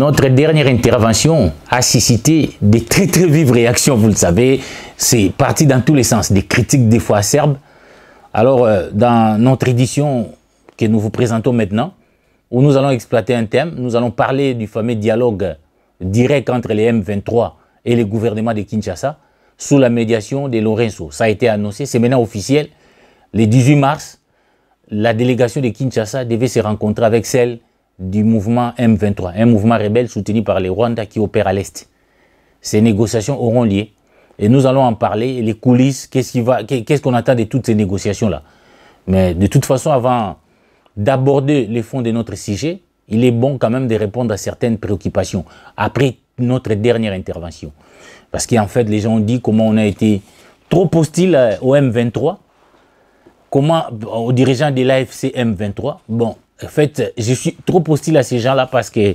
Notre dernière intervention a suscité des très vives réactions, vous le savez. C'est parti dans tous les sens, des critiques des fois acerbes. Alors, dans notre édition que nous vous présentons maintenant, où nous allons exploiter un thème, nous allons parler du fameux dialogue direct entre les M23 et le gouvernement de Kinshasa, sous la médiation de Lorenzo. Ça a été annoncé, c'est maintenant officiel. Le 18 mars, la délégation de Kinshasa devait se rencontrer avec celle du mouvement M23, un mouvement rebelle soutenu par les Rwandais qui opèrent à l'Est. Ces négociations auront lieu et nous allons en parler, les coulisses, qu'est-ce qu'on attend de toutes ces négociations-là. Mais de toute façon, avant d'aborder les fonds de notre sujet, il est bon quand même de répondre à certaines préoccupations après notre dernière intervention. Parce qu'en fait, les gens ont dit comment on a été trop hostile au M23, comment aux dirigeants de l'AFC M23. Bon, en fait, je suis trop hostile à ces gens-là parce que,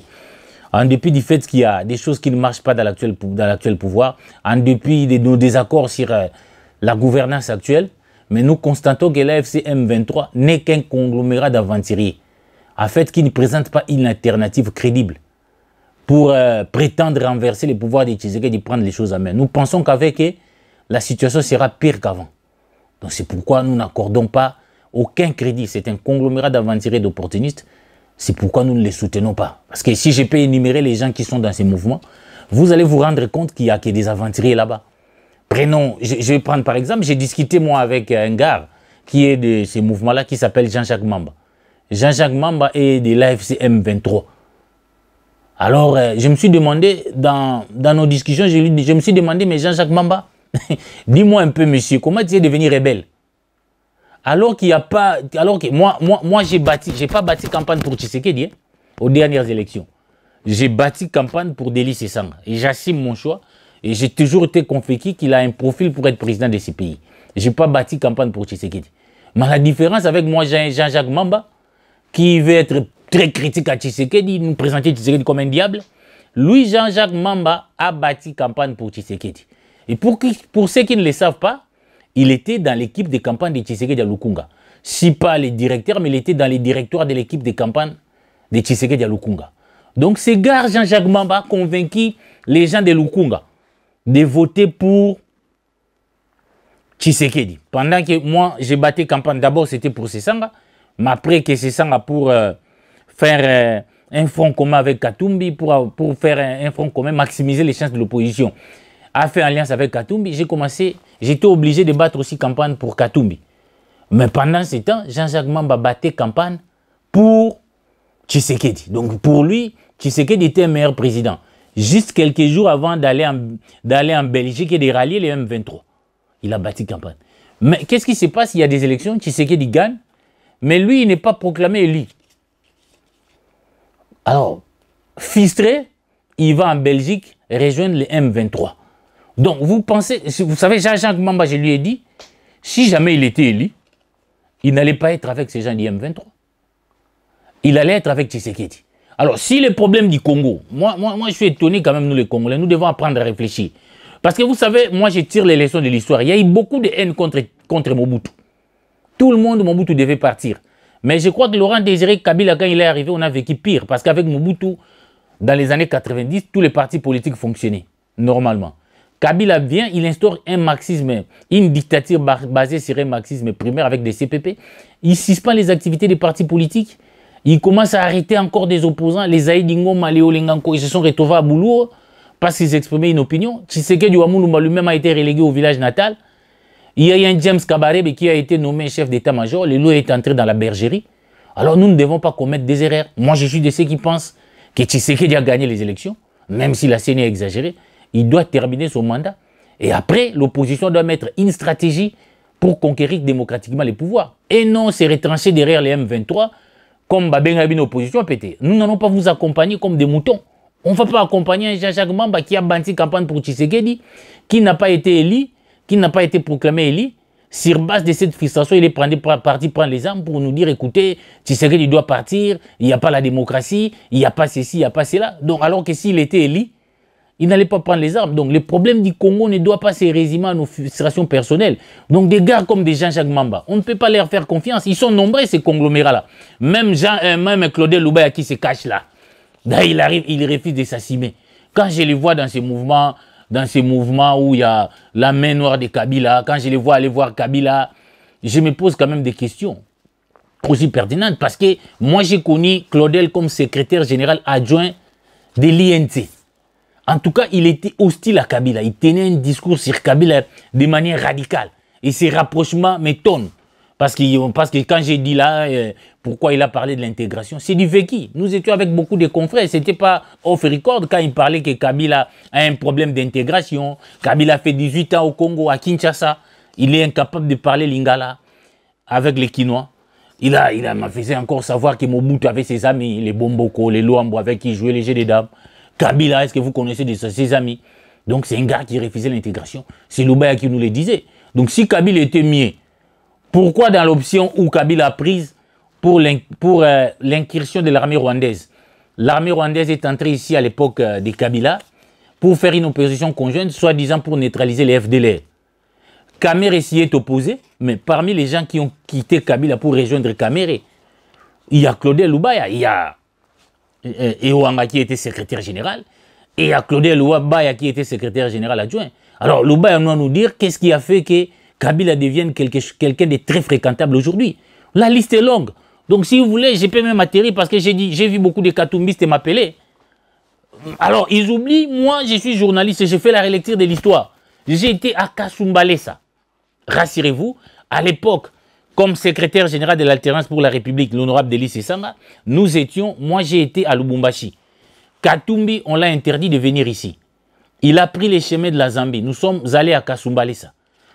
en dépit du fait qu'il y a des choses qui ne marchent pas dans l'actuel pouvoir, en dépit de nos désaccords sur la gouvernance actuelle, mais nous constatons que l'AFC M23 n'est qu'un conglomérat d'aventuriers, en fait, qui ne présente pas une alternative crédible pour prétendre renverser les pouvoirs des Tshisekedi et de prendre les choses en main. Nous pensons qu'avec eux, la situation sera pire qu'avant. Donc c'est pourquoi nous n'accordons pas aucun crédit. C'est un conglomérat d'aventuriers et d'opportunistes. C'est pourquoi nous ne les soutenons pas. Parce que si je peux énumérer les gens qui sont dans ces mouvements, vous allez vous rendre compte qu'il n'y a que des aventuriers là-bas. Prenons, je vais prendre par exemple, j'ai discuté moi avec un gars qui est de ces mouvements-là, qui s'appelle Jean-Jacques Mamba. Jean-Jacques Mamba est de l'AFC M23. Alors, je me suis demandé, dans nos discussions, je me suis demandé, mais Jean-Jacques Mamba, dis-moi un peu, monsieur, comment tu es devenu rebelle? Alors qu'il n'y a pas... Alors que moi j'ai pas bâti campagne pour Tshisekedi, hein, aux dernières élections. J'ai bâti campagne pour Délis Sesanga. Et j'assume mon choix. Et j'ai toujours été convaincu qu'il a un profil pour être président de ce pays. Je n'ai pas bâti campagne pour Tshisekedi. Mais la différence avec moi, Jean-Jacques Mamba, qui veut être très critique à Tshisekedi, nous présenter Tshisekedi comme un diable, lui, Jean-Jacques Mamba, a bâti campagne pour Tshisekedi. Et pour ceux qui ne le savent pas, il était dans l'équipe de campagne de Tshisekedi à Lukunga. Si pas les directeurs, mais il était dans les directoires de l'équipe de campagne de Tshisekedi à Lukunga. Donc, ce gars, Jean-Jacques Mamba, a convaincu les gens de Lukunga de voter pour Tshisekedi. Pendant que moi, j'ai battu campagne, d'abord c'était pour Sesanga, mais après que Sesanga pour faire un front commun avec Katumbi, pour faire un front commun, maximiser les chances de l'opposition, a fait alliance avec Katumbi, j'étais obligé de battre aussi campagne pour Katumbi. Mais pendant ce temps, Jean-Jacques Mamba battait campagne pour Tshisekedi. Donc pour lui, Tshisekedi était un meilleur président. Juste quelques jours avant d'aller en Belgique et de rallier les M23. Il a bâti campagne. Mais qu'est-ce qui se passe? Il y a des élections, Tshisekedi gagne, mais lui, il n'est pas proclamé élu. Alors, frustré, il va en Belgique rejoindre les M23. Donc, vous savez, Jean-Jacques Mamba, je lui ai dit, si jamais il était élu, il n'allait pas être avec ces gens du M23. Il allait être avec Tshisekedi. Alors, si le problème du Congo, moi je suis étonné quand même, nous les Congolais, nous devons apprendre à réfléchir. Parce que vous savez, moi je tire les leçons de l'histoire. Il y a eu beaucoup de haine contre Mobutu. Tout le monde, Mobutu devait partir. Mais je crois que Laurent Désiré Kabila, quand il est arrivé, on a vécu pire. Parce qu'avec Mobutu, dans les années 90, tous les partis politiques fonctionnaient normalement. Kabila vient, il instaure un marxisme, une dictature basée sur un marxisme primaire avec des CPP. Il suspend les activités des partis politiques. Il commence à arrêter encore des opposants. Les Aïdi Ngoma, Léo Lenganko, ils se sont retrouvés à Boulou parce qu'ils exprimaient une opinion. Tshisekedi Ouamoulumba lui-même a été relégué au village natal. Il y a un James Kabarebe qui a été nommé chef d'état-major. Le loup est entré dans la bergerie. Alors nous ne devons pas commettre des erreurs. Moi, je suis de ceux qui pensent que Tshisekedi a gagné les élections, même si la CENI a exagéré. Il doit terminer son mandat. Et après, l'opposition doit mettre une stratégie pour conquérir démocratiquement les pouvoirs. Et non se retrancher derrière les M23 comme Babengabine opposition pété. Nous n'allons pas vous accompagner comme des moutons. On ne va pas accompagner un Jean-Jacques Mamba qui a bâti campagne pour Tshisekedi, qui n'a pas été élu, qui n'a pas été proclamé élu. Sur base de cette frustration, il est parti prendre les armes pour nous dire, écoutez, Tshisekedi doit partir, il n'y a pas la démocratie, il n'y a pas ceci, il n'y a pas cela. Donc alors que s'il était élu, il n'allait pas prendre les armes. Donc le problème du Congo ne doit pas se résumer à nos frustrations personnelles. Donc des gars comme des Jean-Jacques Mamba, on ne peut pas leur faire confiance. Ils sont nombreux ces conglomérats-là. Même Claudel Loubaya qui se cache là. Là, il arrive, il refuse de s'assumer. Quand je les vois dans ces mouvements où il y a la main noire de Kabila, quand je les vois aller voir Kabila, je me pose quand même des questions aussi pertinentes. Parce que moi, j'ai connu Claudel comme secrétaire général adjoint de l'INC. En tout cas, il était hostile à Kabila. Il tenait un discours sur Kabila de manière radicale. Et ces rapprochements m'étonnent. Parce que quand j'ai dit là, pourquoi il a parlé de l'intégration, c'est du vécu. Nous étions avec beaucoup de confrères. Ce n'était pas off record quand il parlait que Kabila a un problème d'intégration. Kabila fait 18 ans au Congo, à Kinshasa. Il est incapable de parler lingala avec les Kinois. Il m'a fait encore savoir que Mobutu avait ses amis, les Bomboko, les Luambo, avec qui il jouait les jeux des dames. Kabila, est-ce que vous connaissez ses amis? Donc c'est un gars qui refusait l'intégration. C'est Loubaya qui nous le disait. Donc si Kabila était mieux, pourquoi dans l'option où Kabila a prise pour l'incursion de l'armée rwandaise? L'armée rwandaise est entrée ici à l'époque de Kabila pour faire une opposition conjointe, soi-disant pour neutraliser les FDLR. Kamere s'y est opposé, mais parmi les gens qui ont quitté Kabila pour rejoindre Kamere, il y a Claudel Loubaya, il y a Eouanga qui était secrétaire général, et il y a Claudel Loubaya qui était secrétaire général adjoint. Alors Loubaya doit nous dire qu'est-ce qui a fait que Kabila devienne quelqu'un de très fréquentable aujourd'hui. La liste est longue. Donc si vous voulez, je peux même atterrir parce que j'ai vu beaucoup de katoumbistes m'appeler. Alors ils oublient, moi je suis journaliste et j'ai fait la relecture de l'histoire. J'ai été à Kasumbalesa. Rassurez-vous, à l'époque, comme secrétaire général de l'Alternance pour la République, l'honorable Delis Sesanga, moi j'ai été à Lubumbashi. Katumbi, on l'a interdit de venir ici. Il a pris les chemins de la Zambie. Nous sommes allés à Kasumbalesa.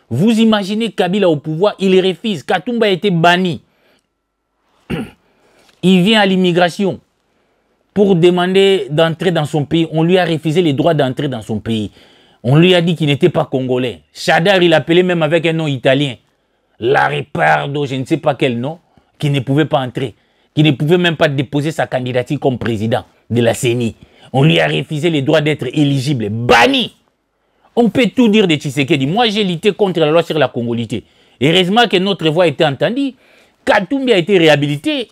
Vous imaginez Kabila au pouvoir, il refuse. Katumba a été banni. Il vient à l'immigration pour demander d'entrer dans son pays. On lui a refusé les droits d'entrer dans son pays. On lui a dit qu'il n'était pas congolais. Chadar, il appelait même avec un nom italien. Laripardo, je ne sais pas quel nom, qui ne pouvait pas entrer. Qui ne pouvait même pas déposer sa candidature comme président de la CENI. On lui a refusé les droits d'être éligible. Banni. On peut tout dire de Tshisekedi. Moi, j'ai lutté contre la loi sur la congolité. Heureusement que notre voix a été entendue. Katumbi a été réhabilité.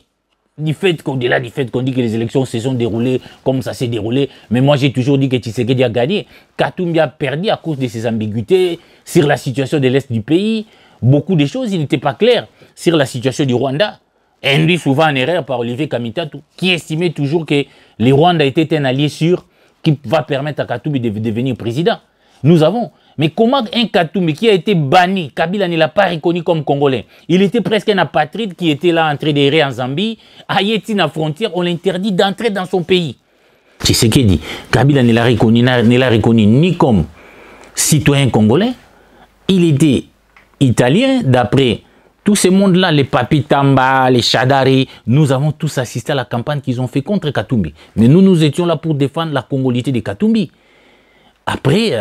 Au-delà du fait qu'on dit que les élections se sont déroulées comme ça s'est déroulé. Mais moi, j'ai toujours dit que Tshisekedi a gagné. Katumbi a perdu à cause de ses ambiguïtés sur la situation de l'Est du pays. Beaucoup de choses, il n'était pas clair sur la situation du Rwanda. Induit souvent en erreur par Olivier Kamitatu, qui estimait toujours que le Rwanda était un allié sûr qui va permettre à Katumbi de devenir président. Nous avons. Mais comment un Katumbi qui a été banni, Kabila ne l'a pas reconnu comme Congolais. Il était presque un apatride qui était là en train d'errer en Zambie. À Yetina frontière, on l'interdit d'entrer dans son pays. C'est ce qu'il dit. Kabila ne l'a reconnu ni comme citoyen congolais. Il était italien, d'après tout ce monde-là, les Papi Tamba, les Chadari. Nous avons tous assisté à la campagne qu'ils ont fait contre Katumbi. Mais nous étions là pour défendre la congolité de Katumbi. Après,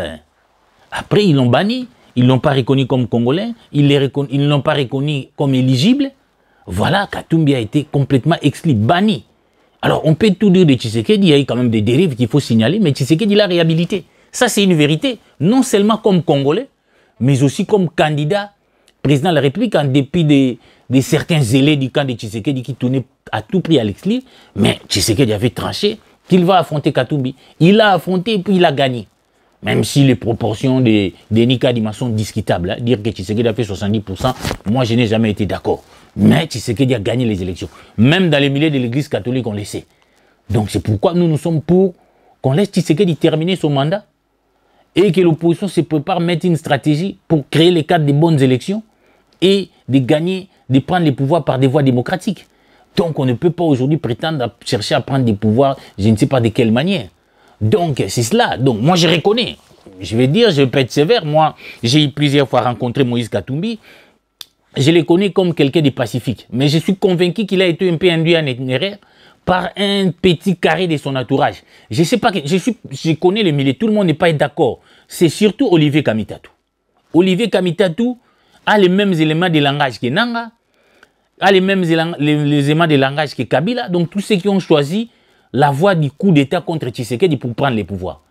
ils l'ont banni, ils ne l'ont pas reconnu comme Congolais, ils ne l'ont pas reconnu comme éligible. Voilà, Katumbi a été complètement exclu, banni. Alors, on peut tout dire de Tshisekedi, il y a eu quand même des dérives qu'il faut signaler, mais Tshisekedi l'a réhabilité. Ça, c'est une vérité, non seulement comme Congolais, mais aussi comme candidat président de la République, en dépit de certains zélés du camp de Tshisekedi qui tournaient à tout prix à l'exclure. Mais Tshisekedi avait tranché qu'il va affronter Katumbi. Il l'a affronté et puis il a gagné. Même si les proportions des Nika Dima sont discutables. Hein. Dire que Tshisekedi a fait 70%, moi je n'ai jamais été d'accord. Mais Tshisekedi a gagné les élections. Même dans les milieux de l'église catholique, on le sait. Donc c'est pourquoi nous sommes pour qu'on laisse Tshisekedi terminer son mandat et que l'opposition se prépare à mettre une stratégie pour créer les cadres de bonnes élections et de gagner, de prendre les pouvoirs par des voies démocratiques. Donc on ne peut pas aujourd'hui prétendre à chercher à prendre des pouvoirs, je ne sais pas de quelle manière. Donc, c'est cela. Donc, moi, je reconnais. Je vais dire, je vais pas être sévère. Moi, j'ai eu plusieurs fois rencontré Moïse Katumbi. Je le connais comme quelqu'un de pacifique. Mais je suis convaincu qu'il a été un peu induit en erreur par un petit carré de son entourage. Je sais pas, je connais le milieu. Tout le monde n'est pas d'accord. C'est surtout Olivier Kamitatu. Olivier Kamitatu a les mêmes éléments de langage que Nanga, a les mêmes éléments de langage que Kabila. Donc, tous ceux qui ont choisi la voie du coup d'État contre Tshisekedi pour prendre les pouvoirs.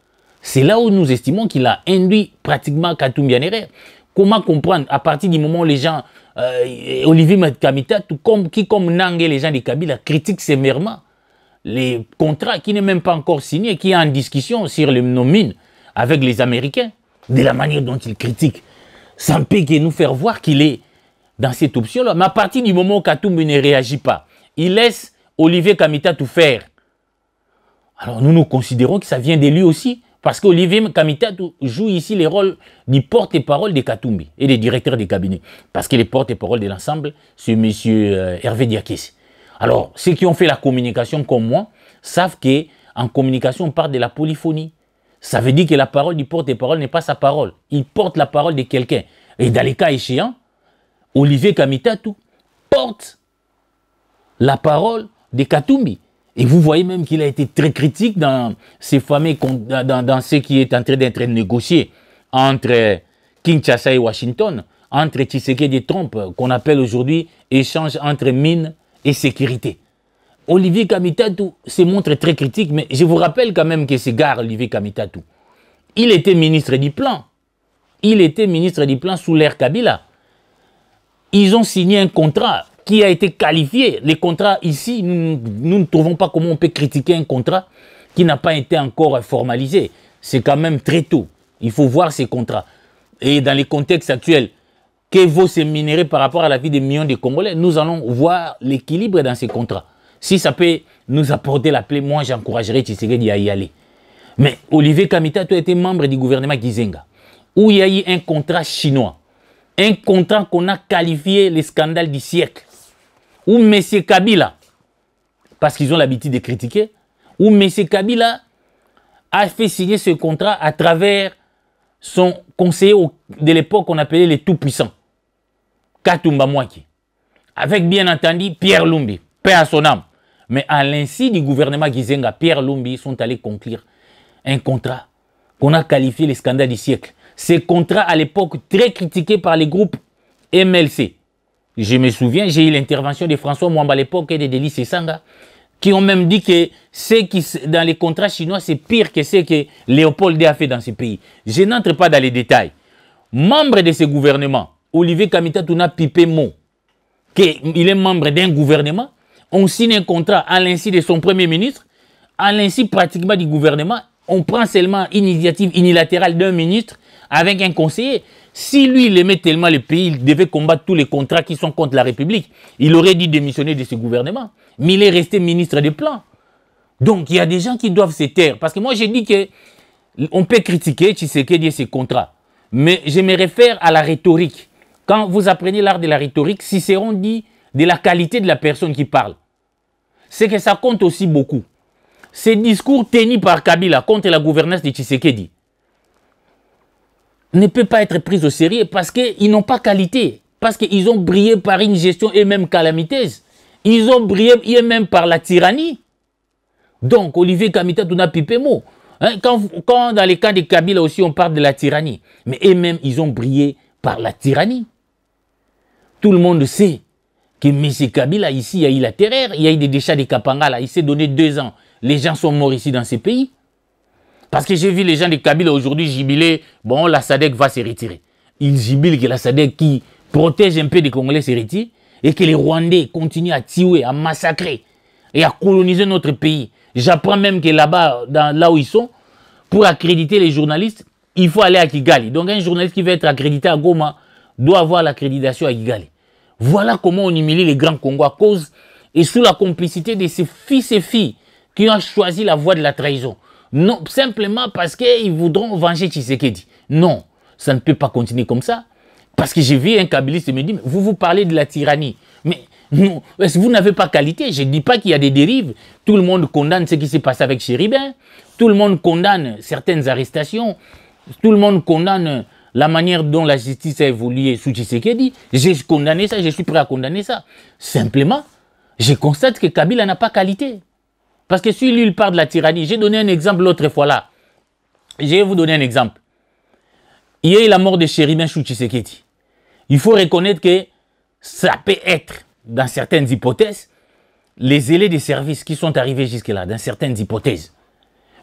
C'est là où nous estimons qu'il a induit pratiquement Katumbi en erreur. Comment comprendre à partir du moment où les gens, Olivier Kamitatu, qui comme Nanga et les gens de Kabila critiquent sévèrement les contrats qui n'est même pas encore signé, qui est en discussion sur nos mines avec les Américains, de la manière dont il critique, ça ne peut que nous faire voir qu'il est dans cette option-là. Mais à partir du moment où Katumbi ne réagit pas, il laisse Olivier Kamita tout faire. Alors nous considérons que ça vient de lui aussi, parce qu'Olivier Kamita joue ici les rôles du porte-parole de Katumbi et des directeurs des cabinets. Parce que les porte-parole de l'ensemble, c'est M. Hervé Diakès. Alors, ceux qui ont fait la communication comme moi savent qu'en communication, on parle de la polyphonie. Ça veut dire que la parole du porte-parole n'est pas sa parole. Il porte la parole de quelqu'un. Et dans les cas échéants, Olivier Kamita porte la parole de Katumbi. Et vous voyez même qu'il a été très critique dans ces fameux, dans ce qui est en train d'être négocié entre Kinshasa et Washington, entre Tshisekedi et Trump, qu'on appelle aujourd'hui échange entre mines et sécurité. Olivier Kamitatou se montre très critique, mais je vous rappelle quand même que ce gars, Olivier Kamitatou, il était ministre du Plan. Il était ministre du Plan sous l'ère Kabila. Ils ont signé un contrat qui a été qualifié. Les contrats ici, nous ne trouvons pas comment on peut critiquer un contrat qui n'a pas été encore formalisé. C'est quand même très tôt. Il faut voir ces contrats. Et dans les contextes actuels, que vaut ces minéraux par rapport à la vie des millions de Congolais, nous allons voir l'équilibre dans ces contrats. Si ça peut nous apporter la plaie, moi j'encouragerais Tshisekedi à y aller. Mais Olivier Kamitatou a été membre du gouvernement Gizenga, où il y a eu un contrat chinois. Un contrat qu'on a qualifié le scandale du siècle. Où M. Kabila, parce qu'ils ont l'habitude de critiquer, où M. Kabila a fait signer ce contrat à travers son conseiller de l'époque qu'on appelait les tout-puissants, Katumba Mwaki, avec bien entendu Pierre Lumbi, paix à son âme. Mais à l'insu du gouvernement Gizenga, Pierre Lumbi sont allés conclure un contrat qu'on a qualifié le scandale du siècle. Ce contrat à l'époque très critiqué par les groupes MLC. Je me souviens, j'ai eu l'intervention de François Mwamba à l'époque et de Délice Sanga, qui ont même dit que ce qui, dans les contrats chinois, c'est pire que ce que Léopold a fait dans ce pays. Je n'entre pas dans les détails. Membre de ce gouvernement, Olivier Kamitatou n'a pipé mot qu'il est membre d'un gouvernement. On signe un contrat à l'insu de son premier ministre, à l'insu pratiquement du gouvernement. On prend seulement une initiative unilatérale d'un ministre avec un conseiller. Si lui, il aimait tellement le pays, il devait combattre tous les contrats qui sont contre la République. Il aurait dû démissionner de ce gouvernement. Mais il est resté ministre des Plans. Donc, il y a des gens qui doivent se taire. Parce que moi, j'ai dit qu'on peut critiquer Tshisekedi et ses contrats. Mais je me réfère à la rhétorique. Quand vous apprenez l'art de la rhétorique, Cicéron dit de la qualité de la personne qui parle. C'est que ça compte aussi beaucoup. Ces discours tenus par Kabila contre la gouvernance de Tshisekedi ne peut pas être pris au sérieux parce qu'ils n'ont pas qualité. Parce qu'ils ont brillé par une gestion eux-mêmes calamiteuse. Ils ont brillé eux-mêmes par la tyrannie. Donc, Olivier Kamitatou n'a pipé mot. Hein, quand dans les cas de Kabila aussi, on parle de la tyrannie. Mais eux-mêmes, ils ont brillé par la tyrannie. Tout le monde sait que M. Kabila, ici, il y a eu la terreur, il y a eu des déchets de Kapangala. Il s'est donné 2 ans. Les gens sont morts ici dans ces pays. Parce que j'ai vu les gens de Kabila aujourd'hui jubiler, bon, la SADC va se retirer. Ils jubilent que la SADC qui protège un peu les Congolais se retire et que les Rwandais continuent à tuer, à massacrer et à coloniser notre pays. J'apprends même que là-bas, là où ils sont, pour accréditer les journalistes, il faut aller à Kigali. Donc un journaliste qui veut être accrédité à Goma doit avoir l'accréditation à Kigali. Voilà comment on humilie les grands Congos à cause et sous la complicité de ces fils et filles qui ont choisi la voie de la trahison. Non, simplement parce qu'ils voudront venger Tshisekedi. Non, ça ne peut pas continuer comme ça. Parce que j'ai vu un kabiliste me dire, vous parlez de la tyrannie. Mais non, vous n'avez pas qualité. Je ne dis pas qu'il y a des dérives. Tout le monde condamne ce qui s'est passé avec Chéribin. Tout le monde condamne certaines arrestations. Tout le monde condamne la manière dont la justice a évolué sous Tshisekedi. J'ai condamné ça, je suis prêt à condamner ça. Simplement, je constate que Kabila n'a pas qualité. Parce que si lui, il parle de la tyrannie, j'ai donné un exemple l'autre fois là. Je vais vous donner un exemple. Il y a eu la mort de Chéribin sous Tshisekedi. Il faut reconnaître que ça peut être, dans certaines hypothèses, les élèves des services qui sont arrivés jusque-là, dans certaines hypothèses.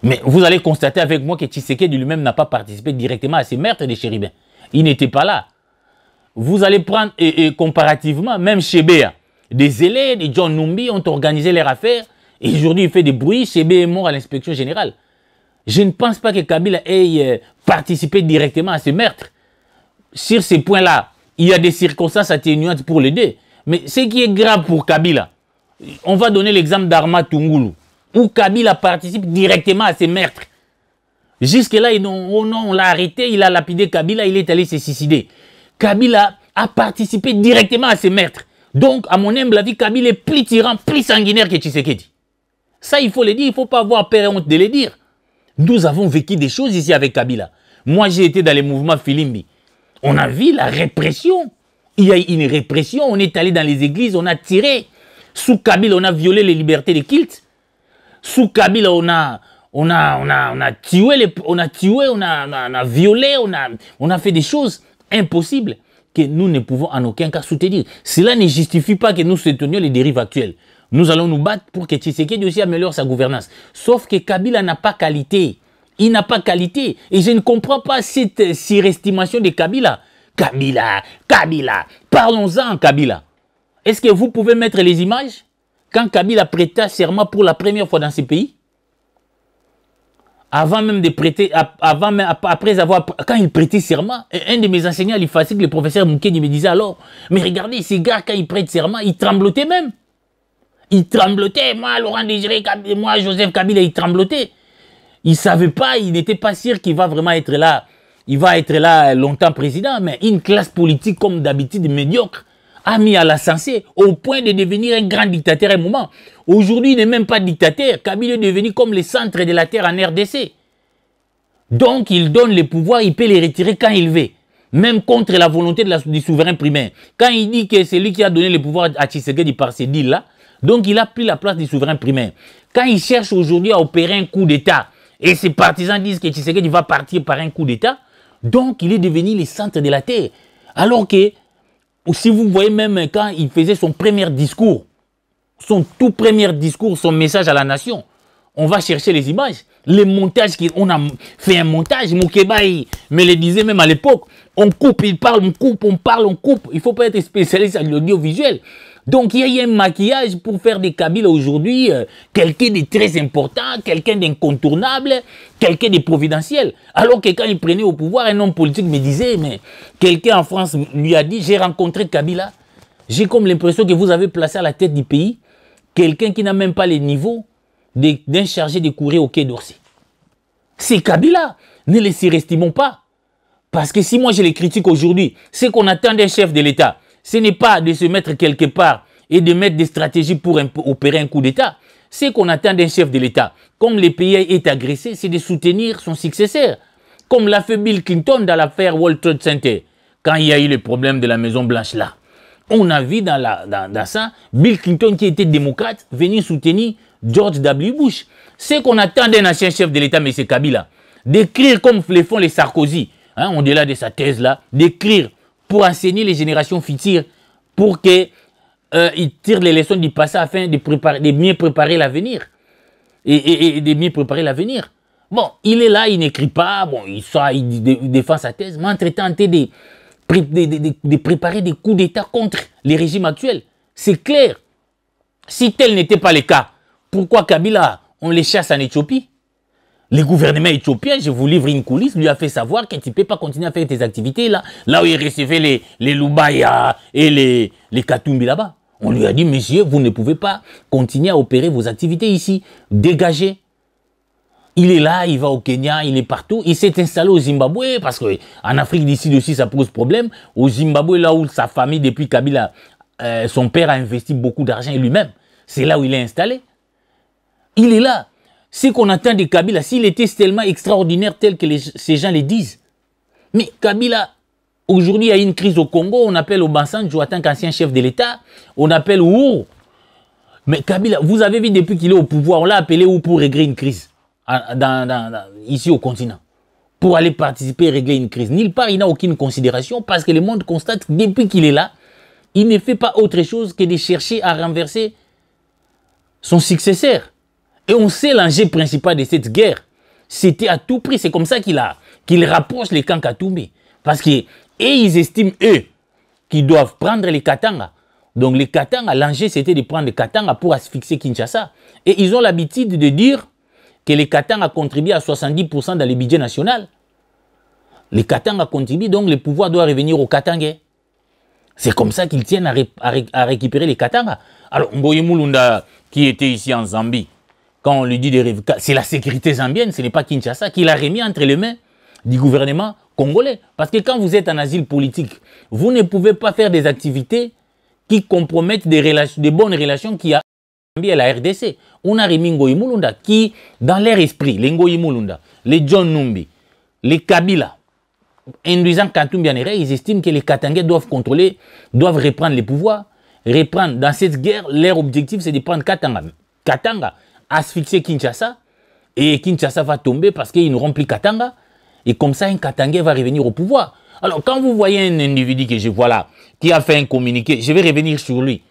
Mais vous allez constater avec moi que Tshisekedi lui-même n'a pas participé directement à ces meurtres de Chéribin. Il n'était pas là. Vous allez prendre, et comparativement, même chez Béa, des élèves de John Numbi ont organisé leur affaire Et aujourd'hui, il fait des bruits, Chébé est mort à l'inspection générale. Je ne pense pas que Kabila ait participé directement à ce meurtre. Sur ces points-là, il y a des circonstances atténuantes pour l'aider. Mais ce qui est grave pour Kabila, on va donner l'exemple d'Arma Tungulu, où Kabila participe directement à ces meurtres. Jusque-là, on l'a arrêté, il a lapidé Kabila, il est allé se suicider. Kabila a participé directement à ces meurtres. Donc, à mon humble avis, Kabila est plus tyran, plus sanguinaire que Tshisekedi. Ça, il faut le dire, il ne faut pas avoir peur et honte de le dire. Nous avons vécu des choses ici avec Kabila. Moi, j'ai été dans les mouvements Filimbi. On a vu la répression. Il y a eu une répression, on est allé dans les églises, on a tiré. Sous Kabila, on a violé les libertés de culte. Sous Kabila, on a tué, on a violé, on a fait des choses impossibles que nous ne pouvons en aucun cas soutenir. Cela ne justifie pas que nous soutenions les dérives actuelles. Nous allons nous battre pour que Tshisekedi aussi améliore sa gouvernance. Sauf que Kabila n'a pas qualité. Il n'a pas qualité. Et je ne comprends pas cette surestimation de Kabila. Kabila. Parlons-en, Kabila. Est-ce que vous pouvez mettre les images quand Kabila prêta serment pour la première fois dans ce pays? Avant même de prêter, après avoir, quand il prêtait serment, un de mes enseignants, le professeur Moukedi, me disait alors, mais regardez, ces gars, quand ils prêtent serment, ils tremblotaient même. Ils tremblotaient. Moi, Laurent Désiré, moi, Joseph Kabila, ils tremblotaient. Ils ne savaient pas, ils n'étaient pas sûrs qu'il va vraiment être là. Il va être là longtemps président, mais une classe politique comme d'habitude médiocre a mis à la sensée au point de devenir un grand dictateur à un moment. Aujourd'hui, il n'est même pas dictateur. Kabila est devenu comme le centre de la terre en RDC. Donc, il donne les pouvoirs, il peut les retirer quand il veut. Même contre la volonté du souverain primaire. Quand il dit que c'est lui qui a donné les pouvoirs à Tshisekedi par ces deals-là, donc il a pris la place du souverain primaire. Quand il cherche aujourd'hui à opérer un coup d'État, et ses partisans disent que Tshisekedi va partir par un coup d'État, donc il est devenu le centre de la terre. Alors que, si vous voyez même quand il faisait son premier discours, son tout premier discours, son message à la nation, on va chercher les images, les montages, on a fait un montage, Moukeba me le disait même à l'époque, on coupe, il parle, on coupe, on parle, on coupe, il ne faut pas être spécialiste en l'audiovisuel. Donc il y a eu un maquillage pour faire des Kabila aujourd'hui, quelqu'un de très important, quelqu'un d'incontournable, quelqu'un de providentiel. Alors que quand il prenait au pouvoir, un homme politique me disait, mais quelqu'un en France lui a dit, j'ai rencontré Kabila, j'ai comme l'impression que vous avez placé à la tête du pays quelqu'un qui n'a même pas les niveaux d'un chargé de courir au Quai d'Orsay. C'est Kabila, ne les surestimons pas. Parce que si moi je les critique aujourd'hui, c'est qu'on attend d'un chef de l'État. Ce n'est pas de se mettre quelque part et de mettre des stratégies pour opérer un coup d'État. Ce qu'on attend d'un chef de l'État, comme le pays est agressé, c'est de soutenir son successeur. Comme l'a fait Bill Clinton dans l'affaire World Trade Center, quand il y a eu le problème de la Maison Blanche là. On a vu dans ça, Bill Clinton qui était démocrate, venir soutenir George W. Bush. Ce qu'on attend d'un ancien chef de l'État, M. Kabila, d'écrire comme le font les Sarkozy, hein, au-delà de sa thèse là, d'écrire pour enseigner les générations futures, pour qu'ils tirent les leçons du passé afin de mieux préparer l'avenir. Et de mieux préparer l'avenir. Bon, il est là, il n'écrit pas, bon, il défend sa thèse, mais entre-temps, de préparer des coups d'État contre les régimes actuels. C'est clair. Si tel n'était pas le cas, pourquoi Kabila, on les chasse en Éthiopie? Le gouvernement éthiopien, je vous livre une coulisse, lui a fait savoir que tu ne peux pas continuer à faire tes activités là où il recevait les Lubaya et les Katumbi là-bas. On lui a dit, monsieur, vous ne pouvez pas continuer à opérer vos activités ici. Dégagez. Il est là, il va au Kenya, il est partout. Il s'est installé au Zimbabwe parce qu'en Afrique d'ici aussi, ça pose problème. Au Zimbabwe, là où sa famille, depuis Kabila, son père a investi beaucoup d'argent lui-même. C'est là où il est installé. Il est là. Ce qu'on attend de Kabila, s'il était tellement extraordinaire tel que ces gens le disent. Mais Kabila, aujourd'hui, il y a une crise au Congo, on appelle Obasanjo en tant qu'ancien chef de l'État, on appelle Ouhou. Mais Kabila, vous avez vu depuis qu'il est au pouvoir, on l'a appelé Ouhou pour régler une crise, ici au continent. Pour aller participer et régler une crise. Nulle part, il n'a aucune considération parce que le monde constate que depuis qu'il est là, il ne fait pas autre chose que de chercher à renverser son successeur. Et on sait l'enjeu principal de cette guerre. C'était à tout prix. C'est comme ça qu'il rapproche les camps Katumbi. Parce qu'ils estiment, eux, qu'ils doivent prendre les Katanga. Donc les Katanga, l'enjeu c'était de prendre les Katanga pour asphyxier Kinshasa. Et ils ont l'habitude de dire que les Katanga contribuent à 70% dans le budget national. Les Katanga contribuent, donc le pouvoir doit revenir aux Katangais. C'est comme ça qu'ils tiennent à récupérer les Katanga. Alors, Mboye Mulunda, qui était ici en Zambie, quand on lui dit de récupérer, c'est la sécurité zambienne, ce n'est pas Kinshasa, qui l'a remis entre les mains du gouvernement congolais. Parce que quand vous êtes en asile politique, vous ne pouvez pas faire des activités qui compromettent des bonnes relations qu'il y a à la RDC. On a remis Ngoyi Mulunda qui, dans leur esprit, les Ngoyi Mulunda, les John Numbi, les Kabila, induisant Kantumbi Nere, ils estiment que les Katangais doivent contrôler, doivent reprendre les pouvoirs, reprendre. Dans cette guerre, leur objectif c'est de prendre Katanga. Katanga, asphyxier Kinshasa, et Kinshasa va tomber parce qu'ils n'auront plus Katanga, et comme ça un Katangais va revenir au pouvoir. Alors quand vous voyez un individu que je vois là, qui a fait un communiqué, je vais revenir sur lui.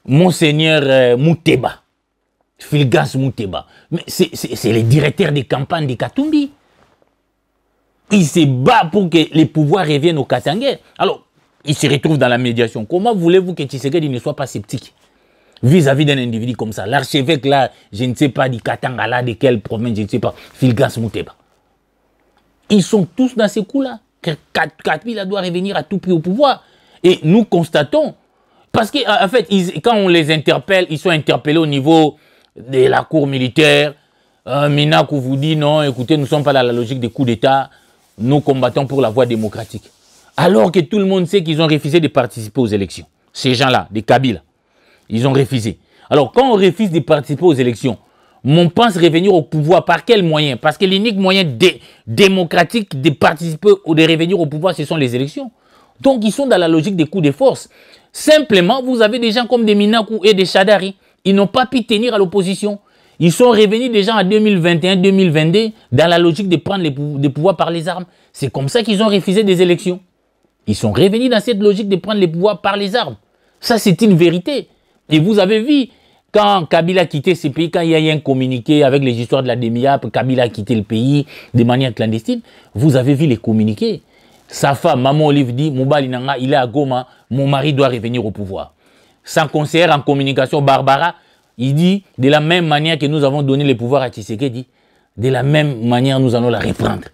Monseigneur Mouteba, Fulgence Mouteba, mais c'est le directeur des campagnes de Katumbi. Il se bat pour que les pouvoirs reviennent aux Katangais. Alors, il se retrouve dans la médiation. Comment voulez-vous que Tshisekedi ne soit pas sceptique vis-à-vis d'un individu comme ça? L'archevêque là, je ne sais pas, du Katanga là, de quelle province, je ne sais pas, Fulgence Mouteba. Ils sont tous dans ces coups-là. Kabila doit revenir à tout prix au pouvoir. Et nous constatons, parce qu'en fait, quand on les interpelle, ils sont interpellés au niveau de la cour militaire. Minakou vous dit non, écoutez, nous ne sommes pas dans la logique des coups d'État. Nous combattons pour la voie démocratique. Alors que tout le monde sait qu'ils ont refusé de participer aux élections. Ces gens-là, des Kabila, ils ont refusé. Alors, quand on refuse de participer aux élections, on pense revenir au pouvoir par quel moyen? Parce que l'unique moyen démocratique de participer ou de revenir au pouvoir, ce sont les élections. Donc, ils sont dans la logique des coups de force. Simplement, vous avez des gens comme des Minakou et des Chadari. Ils n'ont pas pu tenir à l'opposition. Ils sont revenus déjà en 2021-2022 dans la logique de prendre les pouvoirs par les armes. C'est comme ça qu'ils ont refusé des élections. Ils sont revenus dans cette logique de prendre les pouvoirs par les armes. Ça, c'est une vérité. Et vous avez vu, quand Kabila a quitté ce pays, quand il y a eu un communiqué avec les histoires de la DEMIAP, Kabila a quitté le pays de manière clandestine, vous avez vu les communiqués. Sa femme, Maman Olive, dit, Moubali Nanga, il est à Goma, mon mari doit revenir au pouvoir. Sa conseillère en communication, Barbara, il dit, de la même manière que nous avons donné le pouvoir à Tshisekedi, de la même manière nous allons la reprendre.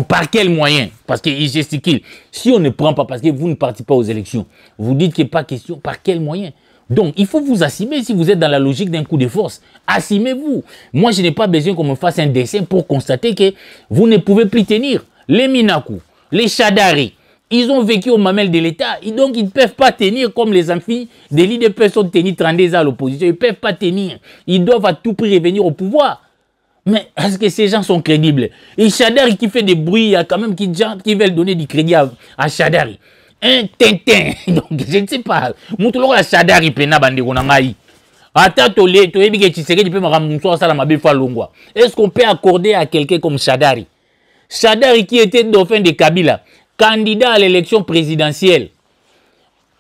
Par quel moyen? Parce qu'il gesticule. Si on ne prend pas, parce que vous ne partez pas aux élections, vous dites qu'il n'y a pas question, par quel moyen? Donc, il faut vous assumer si vous êtes dans la logique d'un coup de force. Assumez-vous. Moi, je n'ai pas besoin qu'on me fasse un dessin pour constater que vous ne pouvez plus tenir. Les Minakou, les Chadari, ils ont vécu au mamelles de l'État. Donc, ils ne peuvent pas tenir comme les amphis. Des leaders peuvent tenir 32 ans à l'opposition. Ils ne peuvent pas tenir. Ils doivent à tout prix revenir au pouvoir. Mais est-ce que ces gens sont crédibles? Et Chadari qui fait des bruits, il y a quand même qui veulent donner du crédit à Chadari. Un Tintin. Donc, je ne sais pas. Moutolo la Chadari pena bande konangai. Est-ce qu'on peut accorder à quelqu'un comme Chadari? Chadari qui était dauphin de Kabila, candidat à l'élection présidentielle.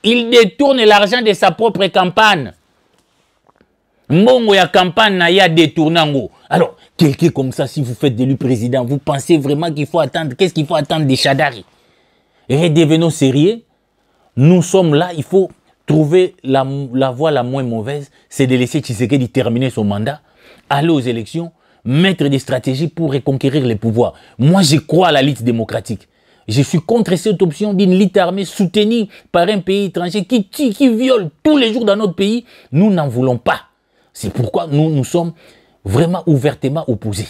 Il détourne l'argent de sa propre campagne. Mbongo ya campagne na ya détournango. Alors, quelqu'un comme ça, si vous faites d'élu président, vous pensez vraiment qu'il faut attendre? Qu'est-ce qu'il faut attendre des Chadari? Redevenons sérieux. Nous sommes là, il faut trouver la voie la moins mauvaise, c'est de laisser Tshisekedi terminer son mandat, aller aux élections, mettre des stratégies pour reconquérir les pouvoirs. Moi, je crois à la lutte démocratique. Je suis contre cette option d'une lutte armée soutenue par un pays étranger qui tue, qui viole tous les jours dans notre pays. Nous n'en voulons pas. C'est pourquoi nous sommes vraiment ouvertement opposés.